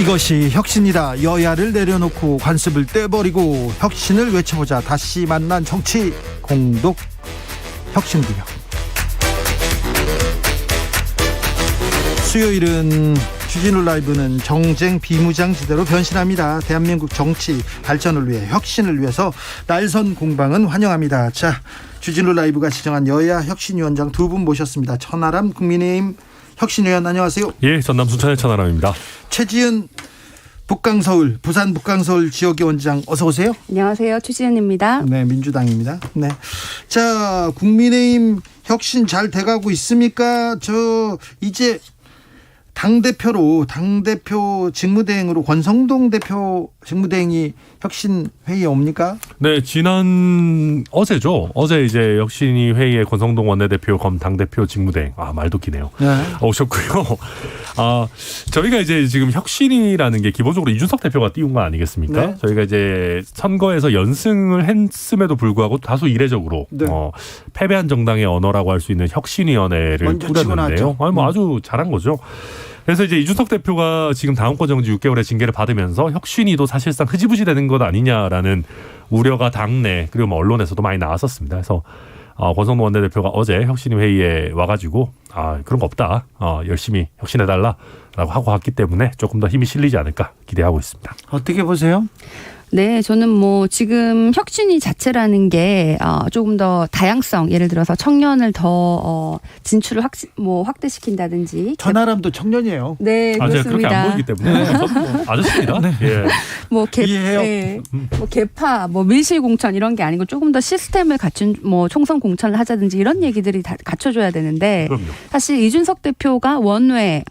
이것이 혁신이다. 여야를 내려놓고 관습을 떼버리고 혁신을 외쳐보자. 다시 만난 정치 공동 혁신구역. 수요일은 주진우 라이브는 정쟁 비무장지대로 변신합니다. 대한민국 정치 발전을 위해, 혁신을 위해서 날선 공방은 환영합니다. 자, 주진우 라이브가 지정한 여야 혁신위원장 두 분 모셨습니다. 천하람 국민의힘 혁신위원, 안녕하세요. 예, 전남 순천의 천하람입니다. 최지은 북강서울, 부산 북강서울 지역의 원장, 어서 오세요. 안녕하세요, 최지은입니다. 네, 민주당입니다. 네, 자, 국민의힘 혁신 잘 돼가고 있습니까? 이제 당대표 직무대행으로 권성동 대표 직무대행이 혁신 회의에 옵니까? 네, 어제죠. 어제 이제 혁신위 회의에 권성동 원내대표 검 당대표 직무대행, 말도 기네요. 네. 오셨고요. 저희가 이제 지금 혁신이라는 게 기본적으로 이준석 대표가 띄운 거 아니겠습니까? 네. 저희가 이제 선거에서 연승을 했음에도 불구하고 다소 이례적으로 네. 패배한 정당의 언어라고 할 수 있는 혁신위원회를 꾸렸는데요. 아주 잘한 거죠. 그래서 이제 이준석 대표가 지금 다음권 정지 6개월의 징계를 받으면서 혁신위도 사실상 흐지부지 되는 것 아니냐라는 우려가 당내 그리고 언론에서도 많이 나왔었습니다. 그래서 권성동 원내대표가 어제 혁신위 회의에 와가지고 그런 거 없다, 열심히 혁신해달라라고 하고 왔기 때문에 조금 더 힘이 실리지 않을까 기대하고 있습니다. 어떻게 보세요? 네, 저는 지금 혁신위 자체라는 게 조금 더 다양성, 예를 들어서 청년을 더 진출을 확대시킨다든지. 천하람도 청년이에요. 네, 제가 그렇게 그렇습니다. 안 보이기 때문에 저는 아저씨입니다. 네. 예. 이해해요. 네, 개파, 밀실 공천 이런 게 아니고 조금 더 시스템을 갖춘 총선 공천을 하자든지 이런 얘기들이 다 갖춰줘야 되는데, 그럼요. 사실 이준석 대표가 원외의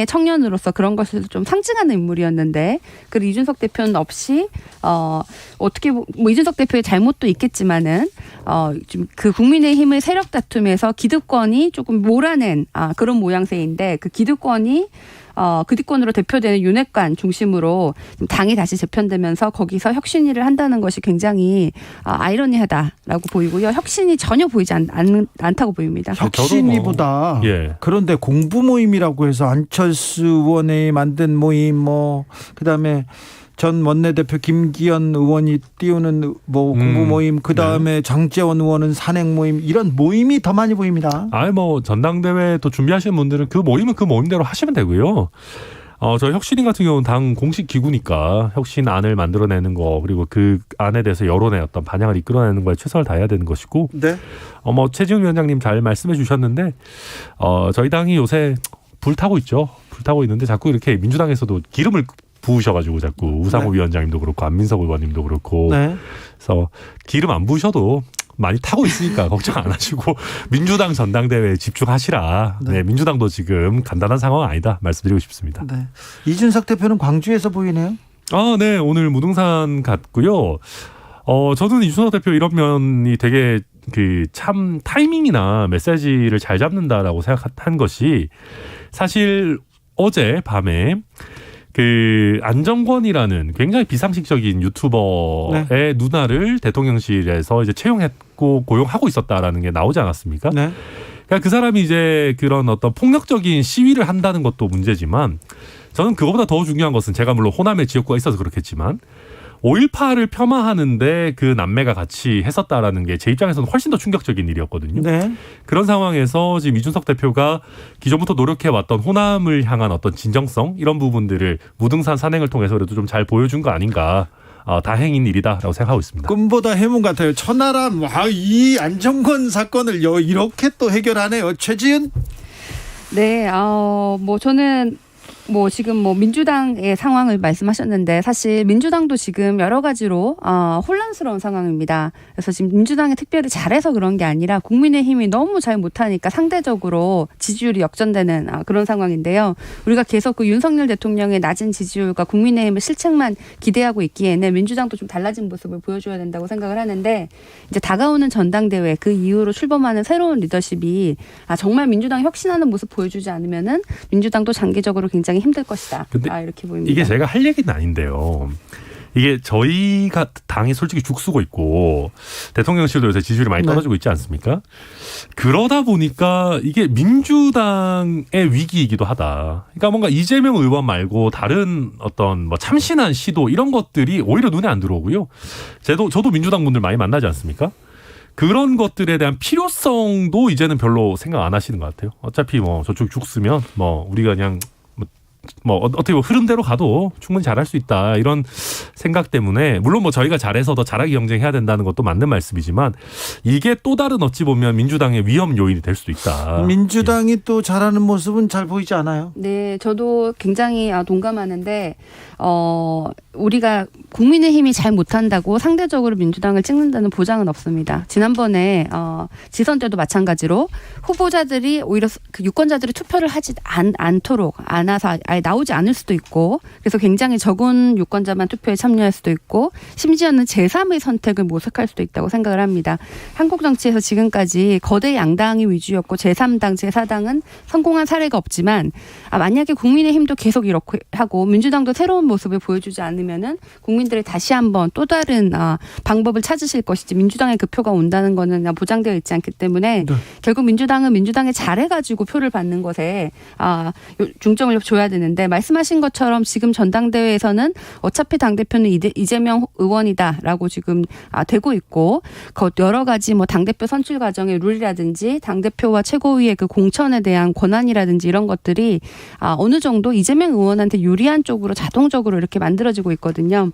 청년으로서 그런 것을 좀 상징하는 인물이었는데, 그리고 이준석 대표는 없이 어떻게 이준석 대표의 잘못도 있겠지만은 좀 그 국민의힘의 세력 다툼에서 기득권이 조금 몰아낸 그런 모양새인데, 그 기득권이 기득권으로 대표되는 윤핵관 중심으로 당이 다시 재편되면서 거기서 혁신위를 한다는 것이 굉장히 아이러니하다라고 보이고요. 혁신이 전혀 보이지 않다고 보입니다. 혁신위보다 예. 그런데 공부 모임이라고 해서 안철수 의원이 만든 모임, 그다음에 전 원내대표 김기현 의원이 띄우는 공부 모임, 그다음에 장제원 의원은 산행 모임, 이런 모임이 더 많이 보입니다. 전당대회 또 준비하시는 분들은 그 모임은 그 모임대로 하시면 되고요. 저희 혁신위 같은 경우는 당 공식 기구니까 혁신안을 만들어내는 거, 그리고 그 안에 대해서 여론의 어떤 반향을 이끌어내는 거에 최선을 다해야 되는 것이고, 네. 최지훈 위원장님 잘 말씀해 주셨는데, 저희 당이 요새 불타고 있죠. 불타고 있는데 자꾸 이렇게 민주당에서도 기름을 부으셔가지고 자꾸 우상호 위원장님도 그렇고 안민석 의원님도 그렇고, 네. 그래서 기름 안 부으셔도 많이 타고 있으니까 걱정 안 하시고 민주당 전당대회에 집중하시라. 네, 민주당도 지금 간단한 상황은 아니다 말씀드리고 싶습니다. 네. 이준석 대표는 광주에서 보이네요. 네, 오늘 무등산 갔고요. 저는 이준석 대표 이런 면이 되게 참 타이밍이나 메시지를 잘 잡는다라고 생각한 것이, 사실 어제 밤에 안정권이라는 굉장히 비상식적인 유튜버의 누나를 대통령실에서 이제 채용했고 고용하고 있었다라는 게 나오지 않았습니까? 네. 그러니까 그 사람이 이제 그런 어떤 폭력적인 시위를 한다는 것도 문제지만, 저는 그거보다 더 중요한 것은, 제가 물론 호남의 지역구가 있어서 그렇겠지만 5.18을 폄하하는데 그 남매가 같이 했었다라는 게 제 입장에서는 훨씬 더 충격적인 일이었거든요. 네. 그런 상황에서 지금 이준석 대표가 기존부터 노력해왔던 호남을 향한 어떤 진정성, 이런 부분들을 무등산 산행을 통해서 그래도 좀 잘 보여준 거 아닌가, 다행인 일이다라고 생각하고 있습니다. 꿈보다 해몽 같아요. 천하람, 이 안정권 사건을 이렇게 또 해결하네요. 최지은? 네, 저는 지금 민주당의 상황을 말씀하셨는데, 사실 민주당도 지금 여러 가지로 혼란스러운 상황입니다. 그래서 지금 민주당이 특별히 잘해서 그런 게 아니라 국민의힘이 너무 잘 못하니까 상대적으로 지지율이 역전되는 그런 상황인데요. 우리가 계속 그 윤석열 대통령의 낮은 지지율과 국민의힘의 실책만 기대하고 있기에는 민주당도 좀 달라진 모습을 보여줘야 된다고 생각을 하는데, 이제 다가오는 전당대회, 그 이후로 출범하는 새로운 리더십이 정말 민주당이 혁신하는 모습 보여주지 않으면은 민주당도 장기적으로 굉장히 힘들 것이다. 근데 이렇게 보입니다. 이게 제가 할 얘기는 아닌데요. 이게 저희가 당이 솔직히 죽쓰고 있고 대통령실도 요새 지지율이 많이 떨어지고 있지 않습니까? 그러다 보니까 이게 민주당의 위기이기도 하다. 그러니까 뭔가 이재명 의원 말고 다른 어떤 뭐 참신한 시도 이런 것들이 오히려 눈에 안 들어오고요. 저도 민주당 분들 많이 만나지 않습니까? 그런 것들에 대한 필요성도 이제는 별로 생각 안 하시는 것 같아요. 어차피 뭐 저쪽 죽쓰면 뭐 우리가 그냥 뭐 어떻게 흐름대로 가도 충분히 잘할 수 있다 이런 생각 때문에 물론 뭐 저희가 잘해서 더 잘하게 경쟁해야 된다는 것도 맞는 말씀이지만 이게 또 다른 어찌 보면 민주당의 위험 요인이 될 수도 있다. 민주당이 또 잘하는 모습은 잘 보이지 않아요? 네, 저도 굉장히 동감하는데 우리가 국민의힘이 잘 못한다고 상대적으로 민주당을 찍는다는 보장은 없습니다. 지난번에 지선 때도 마찬가지로 후보자들이 오히려 그 유권자들이 투표를 하지 않도록 안아서 아예 나오지 않을 수도 있고 그래서 굉장히 적은 유권자만 투표에 참여할 수도 있고 심지어는 제3의 선택을 모색할 수도 있다고 생각을 합니다. 한국 정치에서 지금까지 거대 양당이 위주였고 제3당, 제4당은 성공한 사례가 없지만 만약에 국민의힘도 계속 이렇게 하고 민주당도 새로운 모습을 보여주지 않으면은 국민들이 다시 한번 또 다른 방법을 찾으실 것이지 민주당의 그 표가 온다는 거는 보장되어 있지 않기 때문에 네. 결국 민주당은 민주당에 잘해가지고 표를 받는 것에 중점을 줘야 되는데 말씀하신 것처럼 지금 전당대회에서는 어차피 당대표는 이재명 의원이다라고 지금 되고 있고 여러 가지 뭐 당대표 선출 과정의 룰이라든지 당대표와 최고위의 그 공천에 대한 권한이라든지 이런 것들이 어느 정도 이재명 의원한테 유리한 쪽으로 자동적으로 이렇게 만들어지고 있거든요.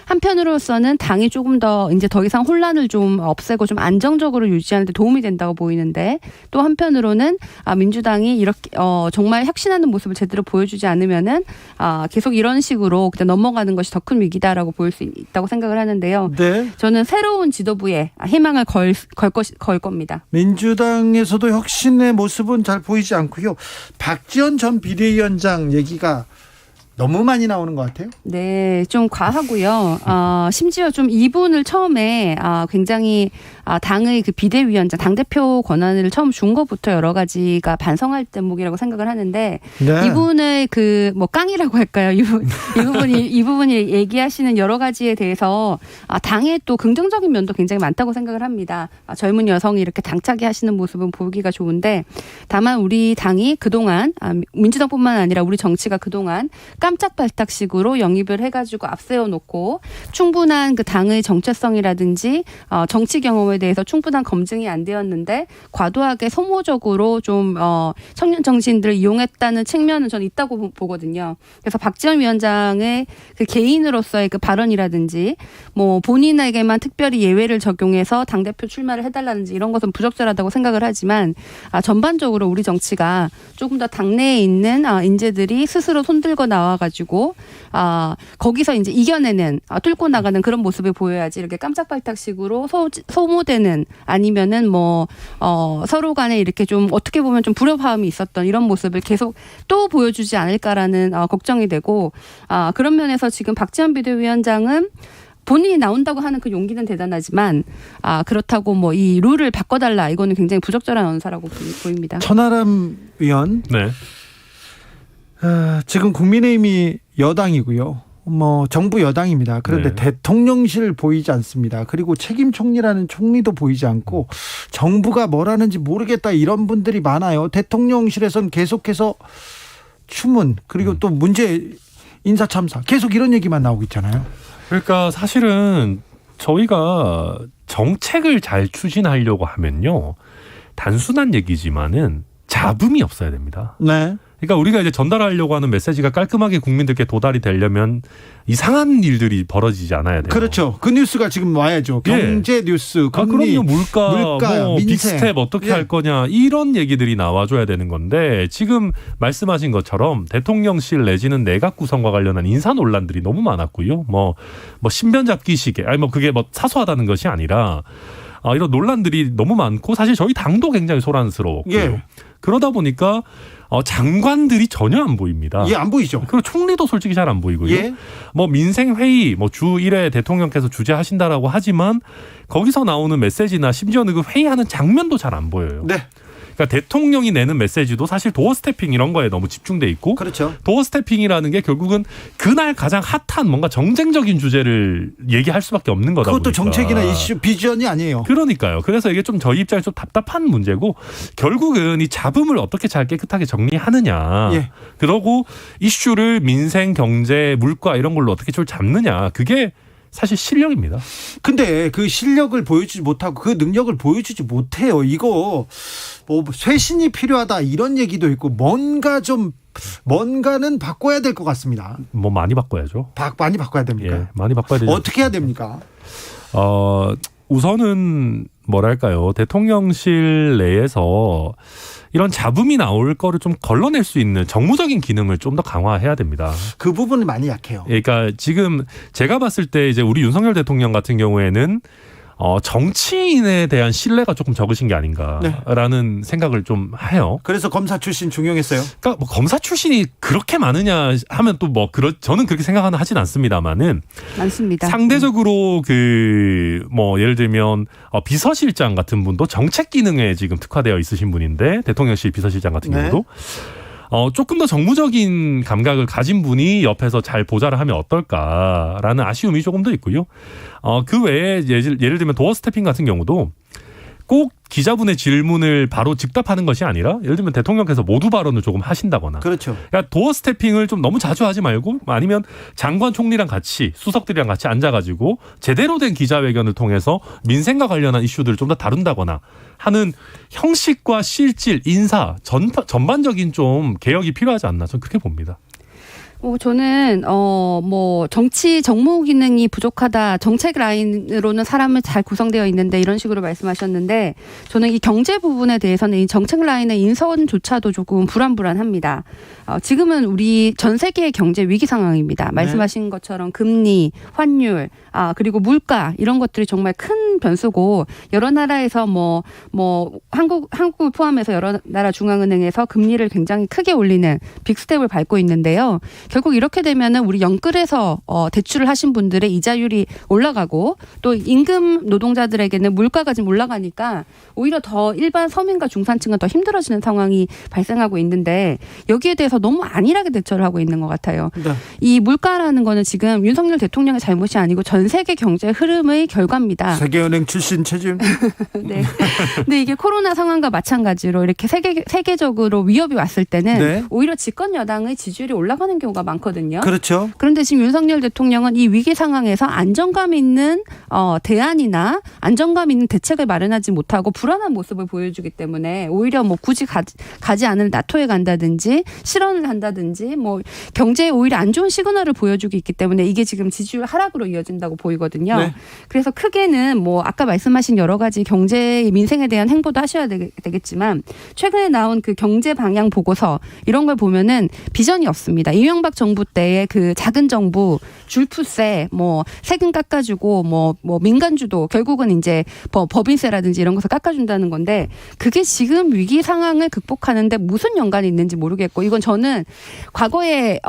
한편으로서는 당이 조금 더 이제 더 이상 혼란을 좀 없애고 좀 안정적으로 유지하는 데 도움이 된다고 보이는데 또 한편으로는 민주당이 이렇게 정말 혁신하는 모습을 제대로 보여주지 않으면은 계속 이런 식으로 그냥 넘어가는 것이 더 큰 위기다라고 보일 수 있다고 생각을 하는데요. 네. 저는 새로운 지도부에 희망을 걸 겁니다. 민주당에서도 혁신의 모습은 잘 보이지 않고요. 박지원 전 비대위원장 얘기가 너무 많이 나오는 것 같아요. 네, 좀 과하고요. 심지어 좀 이분을 처음에 굉장히 당의 그 비대위원장, 당대표 권한을 처음 준 것부터 여러 가지가 반성할 대목이라고 생각을 하는데 네. 이분의 그 뭐 깡이라고 할까요? 이 부분이 얘기하시는 여러 가지에 대해서 당의 또 긍정적인 면도 굉장히 많다고 생각을 합니다. 젊은 여성이 이렇게 당차게 하시는 모습은 보기가 좋은데 다만 우리 당이 그동안 민주당뿐만 아니라 우리 정치가 그동안 깜짝발딱식으로 영입을 해가지고 앞세워놓고 충분한 그 당의 정체성이라든지 정치 경험에 대해서 충분한 검증이 안 되었는데 과도하게 소모적으로 좀 청년 정치인들을 이용했다는 측면은 저는 있다고 보거든요. 그래서 박지원 위원장의 그 개인으로서의 그 발언이라든지 뭐 본인에게만 특별히 예외를 적용해서 당대표 출마를 해달라든지 이런 것은 부적절하다고 생각을 하지만 전반적으로 우리 정치가 조금 더 당내에 있는 인재들이 스스로 손들고 나와가지고 거기서 이제 이겨내는 뚫고 나가는 그런 모습을 보여야지 이렇게 깜짝발딱식으로 소모되는 아니면은 뭐 서로 간에 이렇게 좀 어떻게 보면 좀 불협화음이 있었던 이런 모습을 계속 또 보여주지 않을까라는 걱정이 되고 그런 면에서 지금 박지원 비대위원장은 본인이 나온다고 하는 그 용기는 대단하지만 그렇다고 뭐 이 룰을 바꿔달라 이거는 굉장히 부적절한 언사라고 보입니다. 천하람 의원. 네. 지금 국민의힘이 여당이고요. 뭐 정부 여당입니다. 그런데 네. 대통령실 보이지 않습니다. 그리고 책임 총리라는 총리도 보이지 않고 정부가 뭘 하는지 모르겠다 이런 분들이 많아요. 대통령실에서는 계속해서 추문 그리고 또 문제 인사참사 계속 이런 얘기만 나오고 있잖아요. 그러니까 사실은 저희가 정책을 잘 추진하려고 하면요. 단순한 얘기지만은 잡음이 없어야 됩니다. 네. 그러니까 우리가 이제 전달하려고 하는 메시지가 깔끔하게 국민들께 도달이 되려면 이상한 일들이 벌어지지 않아야 돼요. 그렇죠. 그 뉴스가 지금 와야죠. 경제 뉴스, 금리, 그럼요. 물가 뭐 민생. 빅스텝 어떻게 할 거냐 이런 얘기들이 나와줘야 되는 건데 지금 말씀하신 것처럼 대통령실 내지는 내각 구성과 관련한 인사 논란들이 너무 많았고요. 뭐 신변 잡기 시계, 뭐 그게 뭐 사소하다는 것이 아니라 이런 논란들이 너무 많고 사실 저희 당도 굉장히 소란스러웠고요. 예. 그러다 보니까 장관들이 전혀 안 보입니다. 예, 안 보이죠. 그리고 총리도 솔직히 잘 안 보이고요. 예. 뭐 민생회의, 뭐 주 1회 대통령께서 주재하신다라고 하지만 거기서 나오는 메시지나 심지어는 그 회의하는 장면도 잘 안 보여요. 네. 그러니까 대통령이 내는 메시지도 사실 도어 스태핑 이런 거에 너무 집중돼 있고 그렇죠. 도어 스태핑이라는 게 결국은 그날 가장 핫한 뭔가 정쟁적인 주제를 얘기할 수밖에 없는 거다 그것도 보니까. 정책이나 이슈 비전이 아니에요. 그러니까요. 그래서 이게 좀 저희 입장에 좀 답답한 문제고 결국은 이 잡음을 어떻게 잘 깨끗하게 정리하느냐. 예. 그러고 이슈를 민생, 경제, 물가 이런 걸로 어떻게 좀 잡느냐. 그게 사실 실력입니다. 근데 그 실력을 보여주지 못하고 그 능력을 보여주지 못해요. 이거 뭐 쇄신이 필요하다 이런 얘기도 있고 뭔가는 바꿔야 될 것 같습니다. 뭐 많이 바꿔야죠. 많이 바꿔야 됩니까? 예, 많이 바꿔야 되죠. 어떻게 해야 됩니까? 우선은 뭐랄까요. 대통령실 내에서 이런 잡음이 나올 거를 좀 걸러낼 수 있는 정무적인 기능을 좀 더 강화해야 됩니다. 그 부분은 많이 약해요. 그러니까 지금 제가 봤을 때 이제 우리 윤석열 대통령 같은 경우에는 정치인에 대한 신뢰가 조금 적으신 게 아닌가라는 생각을 좀 해요. 그래서 검사 출신 중용했어요. 그러니까 뭐 검사 출신이 그렇게 많으냐 하면 또 뭐 저는 그렇게 하진 않습니다만은 많습니다. 상대적으로 그 뭐 예를 들면 비서실장 같은 분도 정책 기능에 지금 특화되어 있으신 분인데 대통령실 비서실장 같은 경우도 조금 더 정무적인 감각을 가진 분이 옆에서 잘 보좌를 하면 어떨까라는 아쉬움이 조금 더 있고요. 그 외에 예를 들면 도어 스태핑 같은 경우도 꼭 기자분의 질문을 바로 즉답하는 것이 아니라 예를 들면 대통령께서 모두 발언을 조금 하신다거나. 그렇죠. 그러니까 도어 스태핑을 좀 너무 자주 하지 말고 아니면 장관 총리랑 같이 수석들이랑 같이 앉아가지고 제대로 된 기자회견을 통해서 민생과 관련한 이슈들을 좀 더 다룬다거나 하는 형식과 실질, 인사 전반적인 좀 개혁이 필요하지 않나 저는 그렇게 봅니다. 저는 뭐 정치 정무 기능이 부족하다. 정책 라인으로는 사람은 잘 구성되어 있는데 이런 식으로 말씀하셨는데 저는 이 경제 부분에 대해서는 이 정책 라인의 인선조차도 조금 불안합니다. 지금은 우리 전 세계의 경제 위기 상황입니다. 말씀하신 것처럼 금리, 환율, 그리고 물가 이런 것들이 정말 큰 변수고 여러 나라에서 뭐 한국을 포함해서 여러 나라 중앙은행에서 금리를 굉장히 크게 올리는 빅스텝을 밟고 있는데요. 결국 이렇게 되면은 우리 영끌에서 대출을 하신 분들의 이자율이 올라가고 또 임금 노동자들에게는 물가가 지금 올라가니까 오히려 더 일반 서민과 중산층은 더 힘들어지는 상황이 발생하고 있는데 여기에 대해서 너무 안일하게 대처를 하고 있는 것 같아요. 네. 이 물가라는 거는 지금 윤석열 대통령의 잘못이 아니고 전 세계 경제 흐름의 결과입니다. 세계은행 출신 체질. 네. 근데 이게 코로나 상황과 마찬가지로 이렇게 세계적으로 위협이 왔을 때는 오히려 집권 여당의 지지율이 올라가는 경우가 많거든요. 그렇죠. 그런데 지금 윤석열 대통령은 이 위기 상황에서 안정감 있는 대안이나 안정감 있는 대책을 마련하지 못하고 불안한 모습을 보여주기 때문에 오히려 뭐 굳이 가지 않을 나토에 간다든지 실언을 한다든지 뭐 경제에 오히려 안 좋은 시그널을 보여주고 있기 때문에 이게 지금 지지율 하락으로 이어진다고 보이거든요. 네. 그래서 크게는 뭐 아까 말씀하신 여러 가지 경제 민생에 대한 행보도 하셔야 되겠지만 최근에 나온 그 경제 방향 보고서 이런 걸 보면은 비전이 없습니다. 이명박 정부 때의 그 작은 정부 줄푸세 뭐 세금 깎아주고 뭐 민간주도 결국은 이제 법인세라든지 이런 것을 깎아준다는 건데 그게 지금 위기 상황을 극복하는데 무슨 연관이 있는지 모르겠고 이건 저는 과거에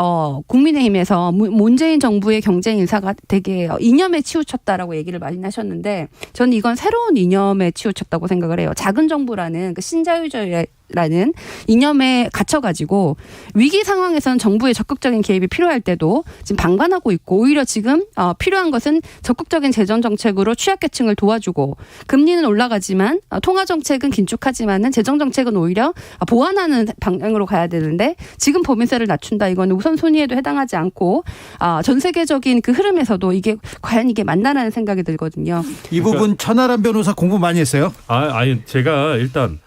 국민의힘에서 문재인 정부의 경제 인사가 되게 이념에 치우쳤다라고 얘기를 많이 하셨는데 저는 이건 새로운 이념에 치우쳤다고 생각을 해요. 작은 정부라는 그 신자유주의라는 이념에 갇혀가지고 위기 상황에서는 정부의 적극적인 개입이 필요할 때도 지금 방관하고 있고 오히려 지금 필요한 것은 적극적인 재정 정책으로 취약계층을 도와주고 금리는 올라가지만 통화 정책은 긴축하지만은 재정 정책은 오히려 보완하는 방향으로 가야 되는데 지금 법인세를 낮춘다 이거는 우선순위에도 해당하지 않고 전 세계적인 그 흐름에서도 이게 과연 이게 맞나라는 생각이 들거든요. 이 부분 천하람 변호사 공부 많이 했어요? 아니 제가 일단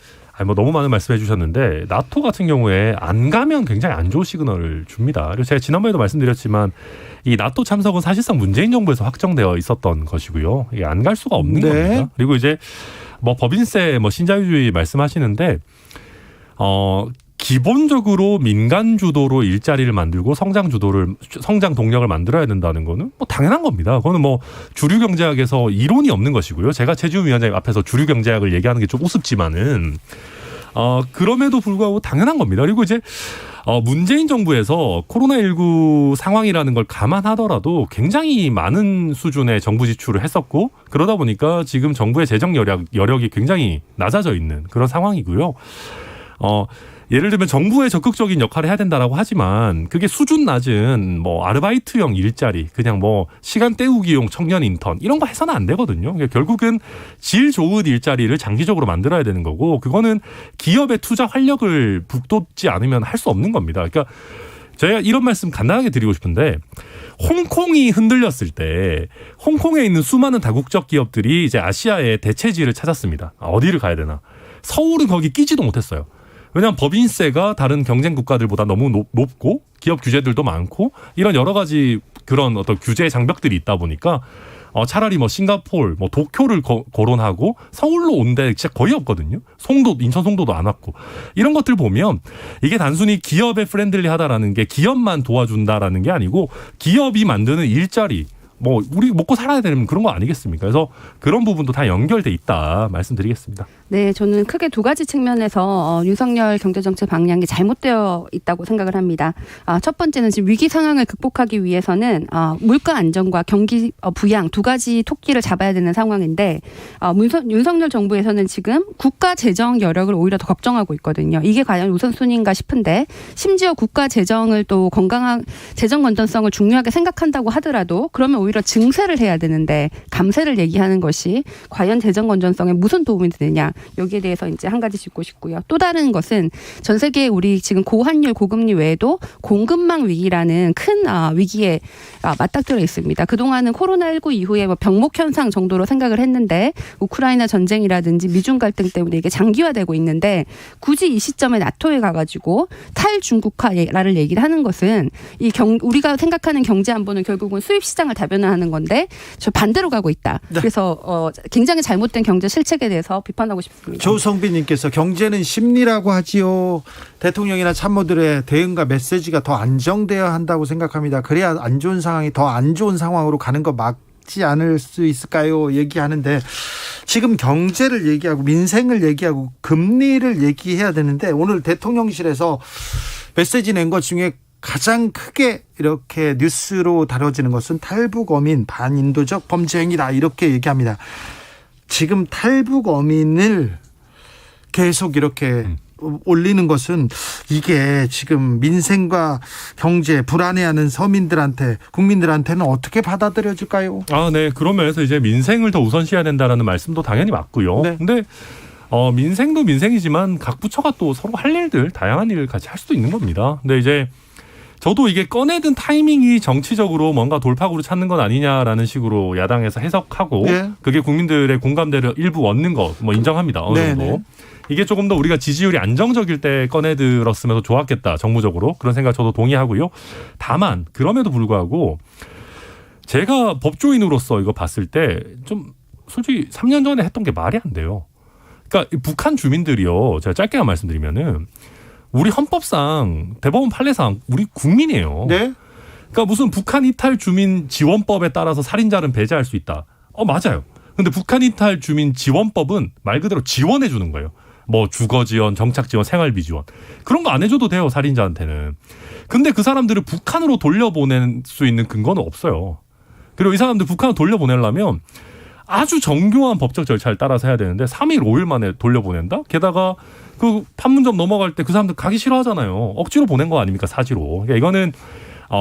뭐 너무 많은 말씀해 주셨는데 나토 같은 경우에 안 가면 굉장히 안 좋은 시그널을 줍니다. 그리고 제가 지난번에도 말씀드렸지만 이 나토 참석은 사실상 문재인 정부에서 확정되어 있었던 것이고요. 이게 안 갈 수가 없는 겁니다. 그리고 이제 뭐 법인세 뭐 신자유주의 말씀하시는데 기본적으로 민간 주도로 일자리를 만들고 성장 동력을 만들어야 된다는 거는 뭐 당연한 겁니다. 그거는 뭐 주류 경제학에서 이론이 없는 것이고요. 제가 최지훈 위원장님 앞에서 주류 경제학을 얘기하는 게 좀 우습지만은 그럼에도 불구하고 당연한 겁니다. 그리고 이제 문재인 정부에서 코로나19 상황이라는 걸 감안하더라도 굉장히 많은 수준의 정부 지출을 했었고 그러다 보니까 지금 정부의 재정 여력이 굉장히 낮아져 있는 그런 상황이고요. 예를 들면 정부의 적극적인 역할을 해야 된다라고 하지만 그게 수준 낮은 뭐 아르바이트형 일자리, 그냥 뭐 시간 때우기용 청년 인턴 이런 거 해서는 안 되거든요. 그러니까 결국은 질 좋은 일자리를 장기적으로 만들어야 되는 거고 그거는 기업의 투자 활력을 북돋지 않으면 할 수 없는 겁니다. 그러니까 제가 이런 말씀 간단하게 드리고 싶은데 홍콩이 흔들렸을 때 홍콩에 있는 수많은 다국적 기업들이 이제 아시아의 대체지를 찾았습니다. 어디를 가야 되나? 서울은 거기 끼지도 못했어요. 왜냐하면 법인세가 다른 경쟁 국가들보다 너무 높고 기업 규제들도 많고 이런 여러 가지 그런 어떤 규제 장벽들이 있다 보니까 차라리 뭐 싱가포르, 뭐 도쿄를 거론하고 서울로 온 데 진짜 거의 없거든요. 인천 송도도 안 왔고 이런 것들 보면 이게 단순히 기업에 프렌들리하다라는 게 기업만 도와준다라는 게 아니고 기업이 만드는 일자리. 뭐 우리 먹고 살아야 되는 그런 거 아니겠습니까? 그래서 그런 부분도 다 연결돼 있다 말씀드리겠습니다. 네, 저는 크게 두 가지 측면에서 윤석열 경제정책 방향이 잘못되어 있다고 생각을 합니다. 첫 번째는 지금 위기 상황을 극복하기 위해서는 물가 안정과 경기 부양 두 가지 토끼를 잡아야 되는 상황인데 윤석열 정부에서는 지금 국가 재정 여력을 오히려 더 걱정하고 있거든요. 이게 과연 우선순위인가 싶은데 심지어 국가 재정을 또 건강한 재정 건전성을 중요하게 생각한다고 하더라도 그러면 오히려 증세를 해야 되는데 감세를 얘기하는 것이 과연 재정 건전성에 무슨 도움이 되느냐. 여기에 대해서 이제 한 가지 짚고 싶고요. 또 다른 것은 전 세계 우리 지금 고환율 고금리 외에도 공급망 위기라는 큰 위기에 맞닥뜨려 있습니다. 그동안은 코로나19 이후에 뭐 병목 현상 정도로 생각을 했는데 우크라이나 전쟁이라든지 미중 갈등 때문에 이게 장기화되고 있는데 굳이 이 시점에 나토에 가가지고 탈중국화를 얘기를 하는 것은 우리가 생각하는 경제 안보는 결국은 수입 시장을 다변화하는 건데 저 반대로 가고 있다. 네. 그래서 굉장히 잘못된 경제 실책에 대해서 비판하고 싶습니다. 조성빈님께서 경제는 심리라고 하지요. 대통령이나 참모들의 대응과 메시지가 더 안정되어야 한다고 생각합니다. 그래야 안 좋은 상황이 더 안 좋은 상황으로 가는 거 막지 않을 수 있을까요? 얘기하는데 지금 경제를 얘기하고 민생을 얘기하고 금리를 얘기해야 되는데 오늘 대통령실에서 메시지 낸 것 중에 가장 크게 이렇게 뉴스로 다뤄지는 것은 탈북 어민 반인도적 범죄 행위다 이렇게 얘기합니다. 지금 탈북 어민을 계속 이렇게 올리는 것은 이게 지금 민생과 경제 불안해하는 서민들한테 국민들한테는 어떻게 받아들여질까요? 네. 그런 면에서 이제 민생을 더 우선시해야 된다라는 말씀도 당연히 맞고요. 네. 근데 민생도 민생이지만 각 부처가 또 서로 할 일들 다양한 일을 같이 할 수도 있는 겁니다. 근데 이제 저도 이게 꺼내든 타이밍이 정치적으로 뭔가 돌파구를 찾는 건 아니냐라는 식으로 야당에서 해석하고 네. 그게 국민들의 공감대를 일부 얻는 거 뭐 인정합니다. 어느 정도. 네네. 이게 조금 더 우리가 지지율이 안정적일 때 꺼내들었으면 더 좋았겠다. 정무적으로. 그런 생각 저도 동의하고요. 다만 그럼에도 불구하고 제가 법조인으로서 이거 봤을 때 좀 솔직히 3년 전에 했던 게 말이 안 돼요. 그러니까 북한 주민들이요. 제가 짧게만 말씀드리면은 우리 헌법상 대법원 판례상 우리 국민이에요. 네. 그러니까 무슨 북한 이탈 주민 지원법에 따라서 살인자는 배제할 수 있다. 맞아요. 근데 북한 이탈 주민 지원법은 말 그대로 지원해 주는 거예요. 뭐 주거 지원, 정착 지원, 생활비 지원. 그런 거 안 해줘도 돼요, 살인자한테는. 근데 그 사람들을 북한으로 돌려보낼 수 있는 근거는 없어요. 그리고 이 사람들 북한으로 돌려보내려면 아주 정교한 법적 절차를 따라서 해야 되는데 3일, 5일 만에 돌려보낸다? 게다가 그 판문점 넘어갈 때 그 사람들 가기 싫어하잖아요. 억지로 보낸 거 아닙니까, 사지로. 그러니까 이거는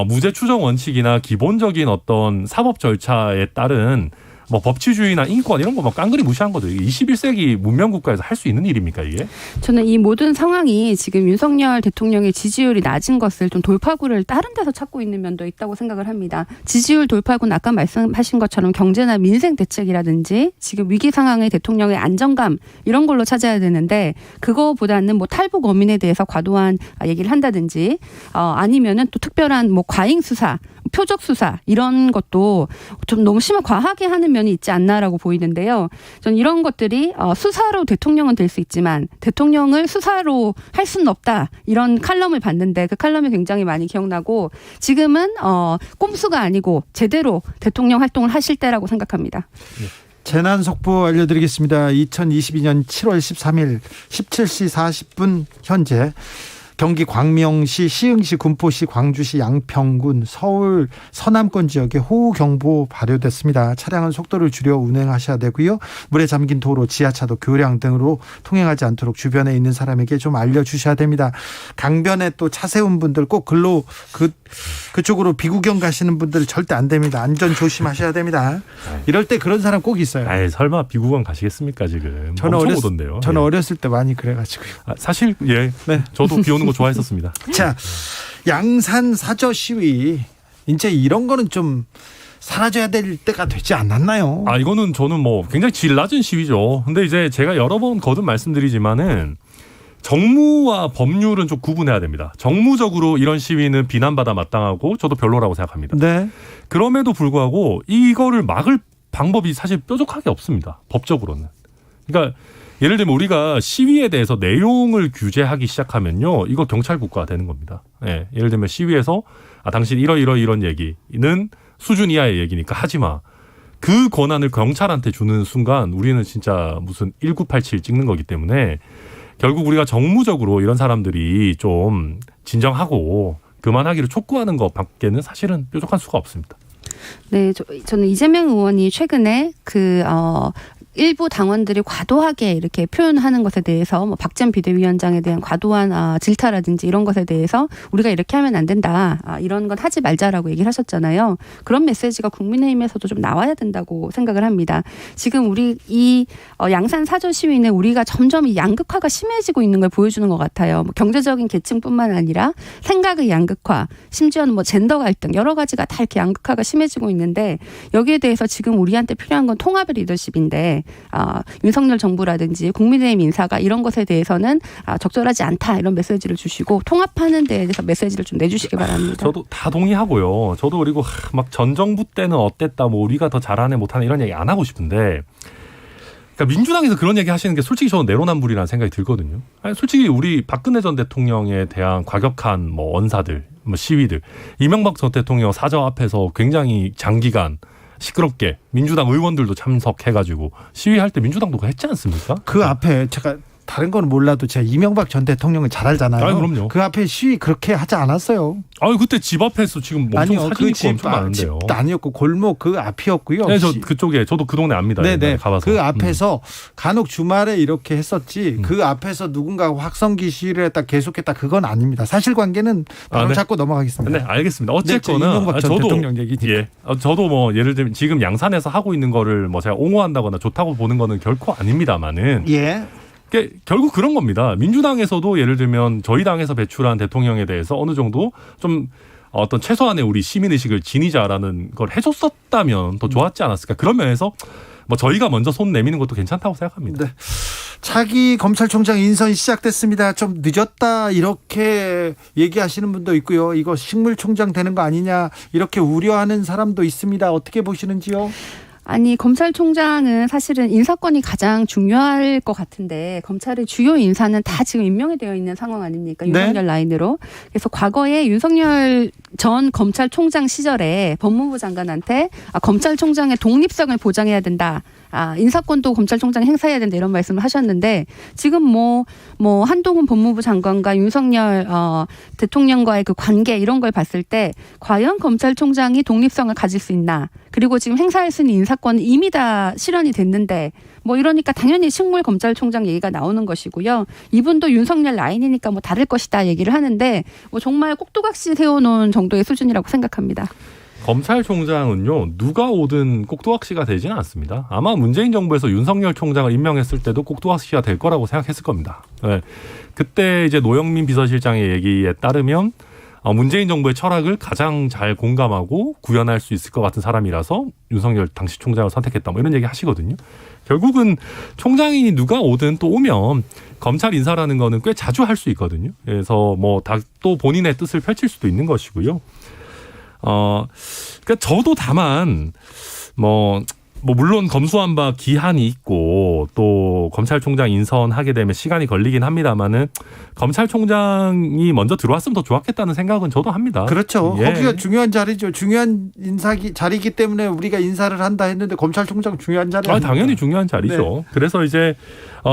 무죄 추정 원칙이나 기본적인 어떤 사법 절차에 따른 뭐 법치주의나 인권 이런 거 막 깡그리 무시한 거죠. 21세기 문명 국가에서 할 수 있는 일입니까 이게? 저는 이 모든 상황이 지금 윤석열 대통령의 지지율이 낮은 것을 좀 돌파구를 다른 데서 찾고 있는 면도 있다고 생각을 합니다. 지지율 돌파구는 아까 말씀하신 것처럼 경제나 민생 대책이라든지 지금 위기 상황의 대통령의 안정감 이런 걸로 찾아야 되는데 그거보다는 뭐 탈북 어민에 대해서 과도한 얘기를 한다든지 아니면은 또 특별한 뭐 과잉 수사, 표적 수사 이런 것도 좀 너무 심하게 과하게 하는 면이 있지 않나라고 보이는데요. 저는 이런 것들이 수사로 대통령은 될 수 있지만 대통령을 수사로 할 수는 없다. 이런 칼럼을 봤는데 그 칼럼이 굉장히 많이 기억나고 지금은 꼼수가 아니고 제대로 대통령 활동을 하실 때라고 생각합니다. 재난 속보 알려드리겠습니다. 2022년 7월 13일 17시 40분 현재 경기 광명시, 시흥시, 군포시, 광주시, 양평군, 서울 서남권 지역에 호우경보 발효됐습니다. 차량은 속도를 줄여 운행하셔야 되고요. 물에 잠긴 도로, 지하차도, 교량 등으로 통행하지 않도록 주변에 있는 사람에게 좀 알려주셔야 됩니다. 강변에 또 차 세운 분들 꼭 그쪽으로 비구경 가시는 분들 절대 안 됩니다. 안전 조심하셔야 됩니다. 이럴 때 그런 사람 꼭 있어요. 아이, 설마 비구경 가시겠습니까 지금? 엄청 오던데요. 저는 예. 어렸을 때 많이 그래가지고요. 사실 예, 네. 저도 비 오는 거 좋아했었습니다. 자, 양산 사저 시위 이제 이런 거는 좀 사라져야 될 때가 되지 않았나요? 아, 이거는 저는 뭐 굉장히 질 낮은 시위죠. 근데 이제 제가 여러 번 거듭 말씀드리지만은 정무와 법률은 좀 구분해야 됩니다. 정무적으로 이런 시위는 비난받아 마땅하고 저도 별로라고 생각합니다. 네. 그럼에도 불구하고 이거를 막을 방법이 사실 뾰족하게 없습니다. 법적으로는. 그러니까 예를 들면 우리가 시위에 대해서 내용을 규제하기 시작하면요, 이거 경찰 국가가 되는 겁니다. 예, 예를 들면 시위에서 당신 이런 얘기는 수준 이하의 얘기니까 하지 마. 그 권한을 경찰한테 주는 순간 우리는 진짜 무슨 1987 찍는 거기 때문에 결국 우리가 정무적으로 이런 사람들이 좀 진정하고 그만하기를 촉구하는 것밖에는 사실은 뾰족한 수가 없습니다. 네, 저는 이재명 의원이 최근에 일부 당원들이 과도하게 이렇게 표현하는 것에 대해서 뭐 박지원 비대위원장에 대한 과도한 질타라든지 이런 것에 대해서 우리가 이렇게 하면 안 된다. 이런 건 하지 말자라고 얘기를 하셨잖아요. 그런 메시지가 국민의힘에서도 좀 나와야 된다고 생각을 합니다. 지금 우리 이 양산 사저 시위는 우리가 점점 이 양극화가 심해지고 있는 걸 보여주는 것 같아요. 뭐 경제적인 계층뿐만 아니라 생각의 양극화, 심지어는 뭐 젠더 갈등 여러 가지가 다 이렇게 양극화가 심해지고 있는데 여기에 대해서 지금 우리한테 필요한 건 통합의 리더십인데 윤석열 정부라든지 국민의힘 인사가 이런 것에 대해서는 적절하지 않다 이런 메시지를 주시고 통합하는 데에 대해서 메시지를 좀 내주시기 바랍니다. 저도 다 동의하고요. 저도 그리고 막 전 정부 때는 어땠다, 뭐 우리가 더 잘하네 못하네 이런 얘기 안 하고 싶은데, 그러니까 민주당에서 그런 얘기 하시는 게 솔직히 저는 내로남불이라는 생각이 들거든요. 아니, 솔직히 우리 박근혜 전 대통령에 대한 과격한 뭐 원사들, 뭐 시위들, 이명박 전 대통령 사저 앞에서 굉장히 장기간 시끄럽게 민주당 의원들도 참석해가지고 시위할 때 민주당도 그거 했지 않습니까? 그 앞에 제가 다른 건 몰라도 제가 이명박 전 대통령을 잘 알잖아요. 아니, 그럼요. 그 앞에 시위 그렇게 하지 않았어요. 아니, 그때 집 앞에서 지금 엄청 아니요, 사진 그 있고 엄청 많은데요. 집도 아니었고 골목 그 앞이었고요. 네, 저 그쪽에 저도 그 동네 압니다. 네네. 가봐서. 그 앞에서 간혹 주말에 이렇게 했었지. 그 앞에서 누군가 확성기 시위를 했다 계속했다 그건 아닙니다. 사실관계는 바로 네. 잡고 넘어가겠습니다. 네, 알겠습니다. 어쨌거나 이명박 전 대통령 얘기니까. 예, 저도 뭐 예를 들면 지금 양산에서 하고 있는 거를 뭐 제가 옹호한다거나 좋다고 보는 거는 결코 아닙니다만은. 예. 결국 그런 겁니다. 민주당에서도 예를 들면 저희 당에서 배출한 대통령에 대해서 어느 정도 좀 어떤 최소한의 우리 시민의식을 지니자라는 걸 해줬었다면 더 좋았지 않았을까. 그런 면에서 뭐 저희가 먼저 손 내미는 것도 괜찮다고 생각합니다. 네. 차기 검찰총장 인선이 시작됐습니다. 좀 늦었다 이렇게 얘기하시는 분도 있고요. 이거 식물총장 되는 거 아니냐 이렇게 우려하는 사람도 있습니다. 어떻게 보시는지요? 아니, 검찰총장은 사실은 인사권이 가장 중요할 것 같은데 검찰의 주요 인사는 다 지금 임명이 되어 있는 상황 아닙니까? 윤석열 네. 라인으로. 그래서 과거에 윤석열 전 검찰총장 시절에 법무부 장관한테 검찰총장의 독립성을 보장해야 된다. 인사권도 검찰총장이 행사해야 된다 이런 말씀을 하셨는데 지금 뭐 한동훈 법무부 장관과 윤석열 대통령과의 그 관계 이런 걸 봤을 때 과연 검찰총장이 독립성을 가질 수 있나? 그리고 지금 행사할 수 있는 인사권은 이미 다 실현이 됐는데 뭐 이러니까 당연히 식물 검찰총장 얘기가 나오는 것이고요. 이분도 윤석열 라인이니까 뭐 다를 것이다 얘기를 하는데 뭐 정말 꼭두각시 세워놓은 정도의 수준이라고 생각합니다. 검찰총장은요, 누가 오든 꼭두각시가 되지는 않습니다. 아마 문재인 정부에서 윤석열 총장을 임명했을 때도 꼭두각시가 될 거라고 생각했을 겁니다. 네. 그때 이제 노영민 비서실장의 얘기에 따르면 문재인 정부의 철학을 가장 잘 공감하고 구현할 수 있을 것 같은 사람이라서 윤석열 당시 총장을 선택했다, 뭐 이런 얘기 하시거든요. 결국은 총장이 누가 오든 또 오면 검찰 인사라는 거는 꽤 자주 할 수 있거든요. 그래서 뭐 다 또 본인의 뜻을 펼칠 수도 있는 것이고요. 그러니까 저도 다만 뭐 물론 검수한 바 기한이 있고 또 검찰총장 인선하게 되면 시간이 걸리긴 합니다만은 검찰총장이 먼저 들어왔으면 더 좋았겠다는 생각은 저도 합니다. 그렇죠. 예. 거기가 중요한 자리죠. 중요한 자리이기 때문에 우리가 인사를 한다 했는데 검찰총장 중요한 자리. 당연히 중요한 자리죠. 네. 그래서 이제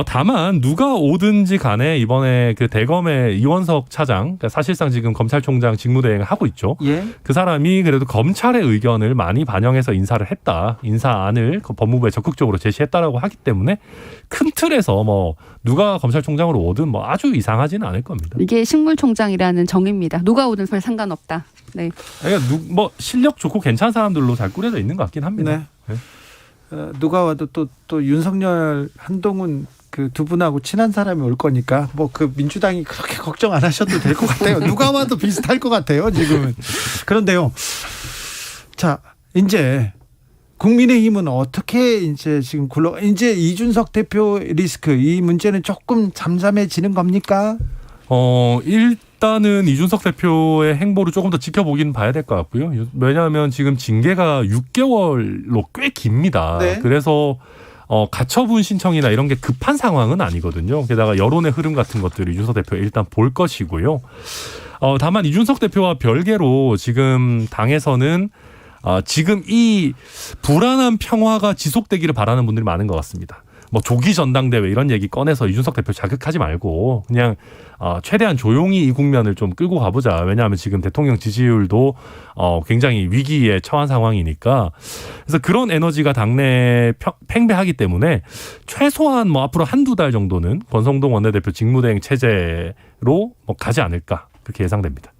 다만 누가 오든지 간에 이번에 그 대검의 이원석 차장, 그러니까 사실상 지금 검찰총장 직무대행을 하고 있죠. 예. 그 사람이 그래도 검찰의 의견을 많이 반영해서 인사를 했다. 인사안을 법무부에 적극적으로 제시했다라고 하기 때문에 큰 틀에서 뭐 누가 검찰총장으로 오든 뭐 아주 이상하지는 않을 겁니다. 이게 식물총장이라는 정의입니다. 누가 오든 별 상관없다. 네. 그러니까 뭐 실력 좋고 괜찮은 사람들로 잘 꾸려져 있는 것 같긴 합니다. 네. 누가 와도 또 윤석열, 한동훈 그 두 분하고 친한 사람이 올 거니까 뭐 그 민주당이 그렇게 걱정 안 하셔도 될 것 같아요. 누가 와도 비슷할 것 같아요, 지금은. 그런데요. 자, 이제 국민의힘은 어떻게 이제 지금 이제 이준석 대표 리스크 이 문제는 조금 잠잠해지는 겁니까? 일단은 이준석 대표의 행보를 조금 더 지켜보긴 봐야 될 것 같고요. 왜냐하면 지금 징계가 6개월로 꽤 깁니다. 네. 그래서 가처분 신청이나 이런 게 급한 상황은 아니거든요. 게다가 여론의 흐름 같은 것들을 이준석 대표가 일단 볼 것이고요. 다만 이준석 대표와 별개로 지금 당에서는 지금 이 불안한 평화가 지속되기를 바라는 분들이 많은 것 같습니다. 뭐 조기 전당대회 이런 얘기 꺼내서 이준석 대표 자극하지 말고 그냥 최대한 조용히 이 국면을 좀 끌고 가보자. 왜냐하면 지금 대통령 지지율도 굉장히 위기에 처한 상황이니까. 그래서 그런 에너지가 당내에 팽배하기 때문에 최소한 뭐 앞으로 한두 달 정도는 권성동 원내대표 직무대행 체제로 뭐 가지 않을까 그렇게 예상됩니다.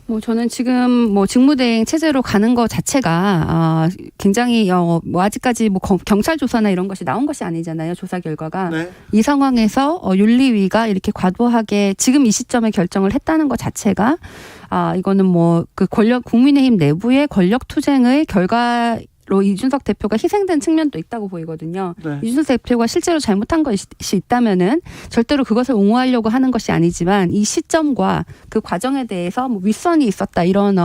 뭐 저는 지금 뭐 직무대행 체제로 가는 것 자체가 굉장히 뭐 아직까지 뭐 경찰 조사나 이런 것이 나온 것이 아니잖아요. 조사 결과가. 네. 이 상황에서 윤리위가 이렇게 과도하게 지금 이 시점에 결정을 했다는 것 자체가 이거는 뭐 그 국민의힘 내부의 권력 투쟁의 결과 로 이준석 대표가 희생된 측면도 있다고 보이거든요. 네. 이준석 대표가 실제로 잘못한 것이 있다면은 절대로 그것을 옹호하려고 하는 것이 아니지만 이 시점과 그 과정에 대해서 뭐 윗선이 있었다 이런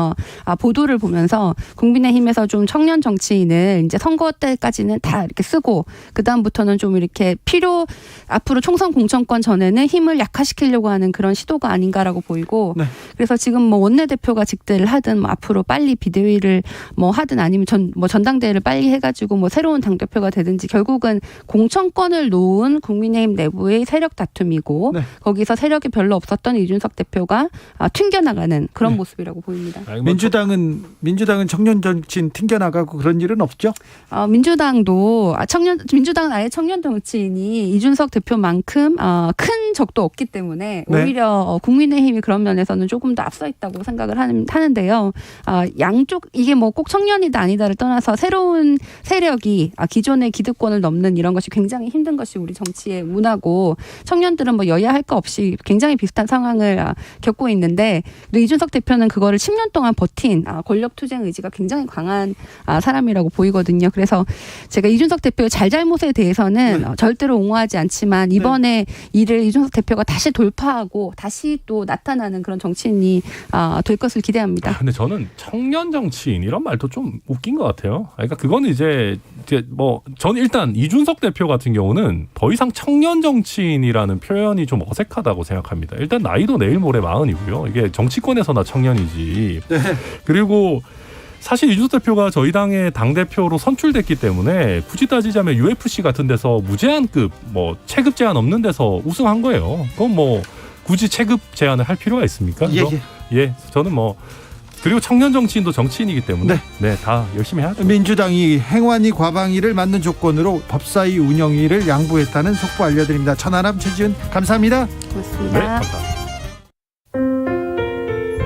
보도를 보면서 국민의힘에서 좀 청년 정치인을 이제 선거 때까지는 다 이렇게 쓰고 그 다음부터는 좀 이렇게 앞으로 총선 공천권 전에는 힘을 약화시키려고 하는 그런 시도가 아닌가라고 보이고 네. 그래서 지금 뭐 원내대표가 직대를 하든 뭐 앞으로 빨리 비대위를 뭐 하든 아니면 전당대회를 빨리 해가지고 뭐 새로운 당대표가 되든지 결국은 공천권을 놓은 국민의힘 내부의 세력 다툼이고 네. 거기서 세력이 별로 없었던 이준석 대표가 튕겨나가는 그런 네. 모습이라고 보입니다. 민주당은 청년 정치인 튕겨나가고 그런 일은 없죠? 민주당은 아예 청년 정치인이 이준석 대표만큼 큰 적도 없기 때문에 네. 오히려 국민의힘이 그런 면에서는 조금 더 앞서 있다고 생각을 하는데요. 양쪽 이게 뭐 꼭 청년이다 아니다를 떠나서 새로운 세력이 기존의 기득권을 넘는 이런 것이 굉장히 힘든 것이 우리 정치의 문화고 청년들은 뭐 여야 할 거 없이 굉장히 비슷한 상황을 겪고 있는데 이준석 대표는 그거를 10년 동안 버틴 권력 투쟁 의지가 굉장히 강한 사람이라고 보이거든요. 그래서 제가 이준석 대표의 잘잘못에 대해서는 네. 절대로 옹호하지 않지만 이번에 네. 이를 이준석 대표가 다시 돌파하고 다시 또 나타나는 그런 정치인이 될 것을 기대합니다. 근데 저는 청년 정치인 이런 말도 좀 웃긴 것 같아요. 그러니까 그거는 이제 뭐 저는 일단 이준석 대표 같은 경우는 더 이상 청년 정치인이라는 표현이 좀 어색하다고 생각합니다. 일단 나이도 내일 모레 40이고요. 이게 정치권에서나 청년이지. 네. 그리고 사실 이준석 대표가 저희 당의 당대표로 선출됐기 때문에 굳이 따지자면 UFC 같은 데서 무제한급 뭐 체급 제한 없는 데서 우승한 거예요. 그건 뭐 굳이 체급 제한을 할 필요가 있습니까? 예, 저는 뭐 그리고 청년 정치인도 정치인이기 때문에 네, 다 열심히 해야죠. 민주당이 행안위 과방위를 맞는 조건으로 법사위 운영위를 양보했다는 속보 알려드립니다. 천하람, 최지은 감사합니다. 고맙습니다. 네, 감사합니다.